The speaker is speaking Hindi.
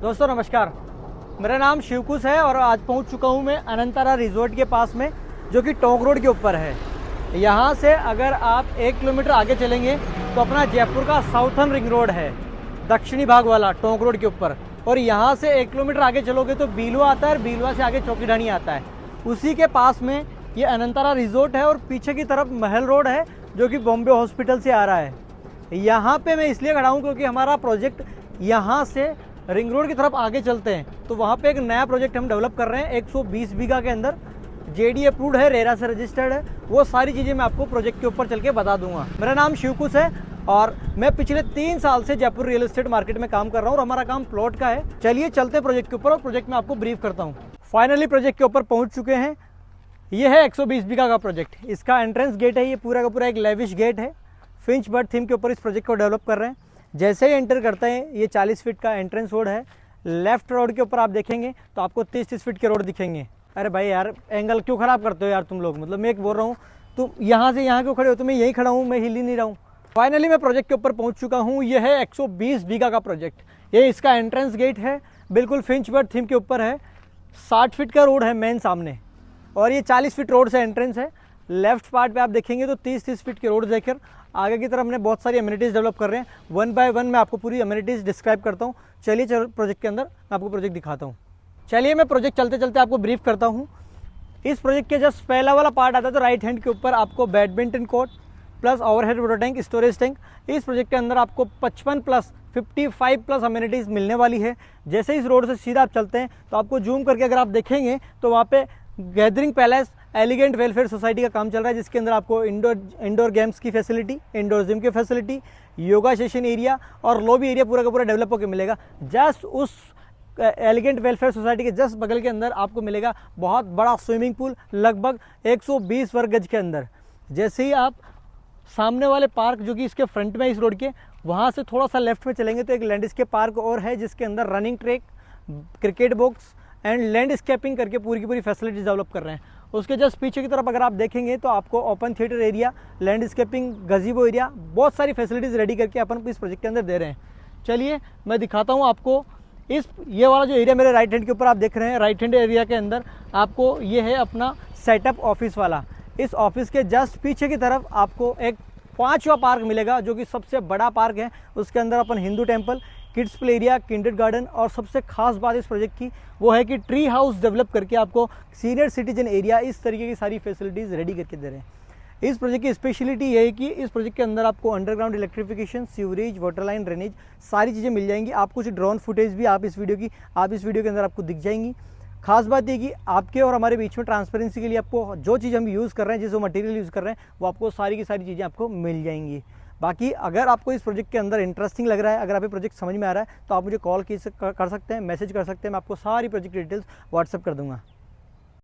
दोस्तों नमस्कार, मेरा नाम शिवकुश है और आज पहुंच चुका हूं मैं अनंतारा रिजॉर्ट के पास में, जो कि टोंक रोड के ऊपर है। यहां से अगर आप 1 किलोमीटर आगे चलेंगे तो अपना जयपुर का साउथर्न रिंग रोड है, दक्षिणी भाग वाला टोंक रोड के ऊपर। और यहां से 1 किलोमीटर आगे चलोगे तो बीलवा आता है और बीलवा से आगे चौकीढाणी आता है। उसी के पास में ये अनंतारा रिजॉर्ट है और पीछे की तरफ महल रोड है, जो कि बॉम्बे हॉस्पिटल से आ रहा है। यहाँ पे मैं इसलिए खड़ा हूँ क्योंकि हमारा प्रोजेक्ट यहाँ से रिंग रोड की तरफ आगे चलते हैं तो वहाँ पे एक नया प्रोजेक्ट हम डेवलप कर रहे हैं 120 बीघा के अंदर। जेडी अप्रूव्ड है, रेरा से रजिस्टर्ड है। वो सारी चीज़ें मैं आपको प्रोजेक्ट के ऊपर चल के बता दूंगा। मेरा नाम शिवकुश है और मैं पिछले 3 साल से जयपुर रियल एस्टेट मार्केट में काम कर रहा हूँ और हमारा काम प्लॉट का है। चलिए चलते हैं प्रोजेक्ट के ऊपर और प्रोजेक्ट में आपको ब्रीफ करता हूँ। फाइनली प्रोजेक्ट के ऊपर पहुँच चुके हैं। ये है 120 बीघा का प्रोजेक्ट। इसका एंट्रेंस गेट है, ये पूरा का पूरा एक लेविश गेट है। फिंच बर्ड थीम के ऊपर इस प्रोजेक्ट को डेवलप कर रहे हैं। जैसे ही एंटर करते हैं ये 40 फीट का एंट्रेंस रोड है। लेफ्ट रोड के ऊपर आप देखेंगे तो आपको 30-30 फीट के रोड दिखेंगे। अरे भाई यार, एंगल क्यों खराब करते हो यार तुम लोग, मतलब मैं एक बोल रहा हूँ तुम यहाँ से यहाँ क्यों खड़े हो, तो मैं यहीं खड़ा हूँ, मैं हिल ही नहीं रहा हूँ। फाइनली मैं प्रोजेक्ट के ऊपर पहुँच चुका हूँ। ये है 120 बीघा का प्रोजेक्ट। ये इसका एंट्रेंस गेट है, बिल्कुल फिंच बर्ड थीम के ऊपर है। 60 फीट का रोड है मेन सामने और ये 40 फीट रोड से एंट्रेंस है। लेफ्ट पार्ट पे आप देखेंगे तो 30-30 फीट के रोड देकर आगे की तरफ हमने बहुत सारी अम्यूनिटीज़ डेवलप कर रहे हैं। 1 बाय 1 मैं आपको पूरी अम्यूनिटीज़ डिस्क्राइब करता हूँ। चलिए प्रोजेक्ट के अंदर मैं आपको प्रोजेक्ट दिखाता हूँ। चलिए मैं प्रोजेक्ट चलते चलते आपको ब्रीफ करता हूँ। इस प्रोजेक्ट के जस्ट पहला वाला पार्ट आता है तो राइट हैंड के ऊपर आपको badminton court plus overhead water tank, storage tank. इस प्रोजेक्ट के अंदर आपको 55 प्लस 55 प्लस अम्यूनिटीज़ मिलने वाली है। जैसे इस रोड से सीधा आप चलते हैं तो आपको जूम करके अगर आप देखेंगे तो वहाँ पे gathering palace elegant welfare society का काम चल रहा है, जिसके अंदर आपको इंडोर गेम्स की फैसिलिटी, इंडोर जिम की फैसिलिटी, योगा सेशन एरिया और लॉबी एरिया पूरा का पूरा डेवलप होकर मिलेगा। जस्ट उस एलिगेंट वेलफेयर सोसाइटी के जस्ट बगल के अंदर आपको मिलेगा बहुत बड़ा स्विमिंग पूल, लगभग 120 वर्ग गज के अंदर। जैसे ही आप सामने वाले पार्क, जो कि इसके फ्रंट में इस रोड के, वहाँ से थोड़ा सा लेफ्ट में चलेंगे तो एक लैंडस्केप पार्क और है, जिसके अंदर running track, cricket box and landscaping करके पूरी की पूरी फैसिलिटीज डेवलप कर रहे हैं। उसके जस्ट पीछे की तरफ अगर आप देखेंगे तो आपको open theatre area, landscaping, गजीबो area, बहुत सारी फैसिलिटीज़ रेडी करके अपन इस प्रोजेक्ट के अंदर दे रहे हैं। चलिए मैं दिखाता हूँ आपको। ये वाला जो एरिया मेरे राइट हैंड के ऊपर आप देख रहे हैं, राइट हैंड एरिया के अंदर आपको ये है अपना सेटअप ऑफिस वाला। इस ऑफिस के जस्ट पीछे की तरफ आपको एक 5वां पार्क मिलेगा, जो कि सबसे बड़ा पार्क है। उसके अंदर अपन Hindu temple, kids play area, kindergarten और सबसे खास बात इस प्रोजेक्ट की वो है कि ट्री हाउस डेवलप करके आपको सीनियर सिटीजन एरिया, इस तरीके की सारी फैसिलिटीज़ रेडी करके दे रहे हैं। इस प्रोजेक्ट की स्पेशलिटी ये है कि इस प्रोजेक्ट के अंदर आपको underground electrification, sewerage, water line, drainage सारी चीज़ें मिल जाएंगी। आप कुछ ड्रोन फुटेज भी आप इस वीडियो के अंदर आपको दिख जाएंगी। खास बात ये कि आपके और हमारे बीच में ट्रांसपेरेंसी के लिए आपको जो चीज़ हम यूज़ कर रहे हैं, जिस मटेरियल यूज़ कर रहे हैं, वो आपको सारी की सारी चीज़ें आपको मिल जाएंगी। बाकी अगर आपको इस प्रोजेक्ट के अंदर इंटरेस्टिंग लग रहा है, अगर आप ये प्रोजेक्ट समझ में आ रहा है, तो आप मुझे कॉल कर सकते हैं, मैसेज कर सकते हैं। मैं आपको सारी प्रोजेक्ट डिटेल्स व्हाट्सएप कर दूंगा।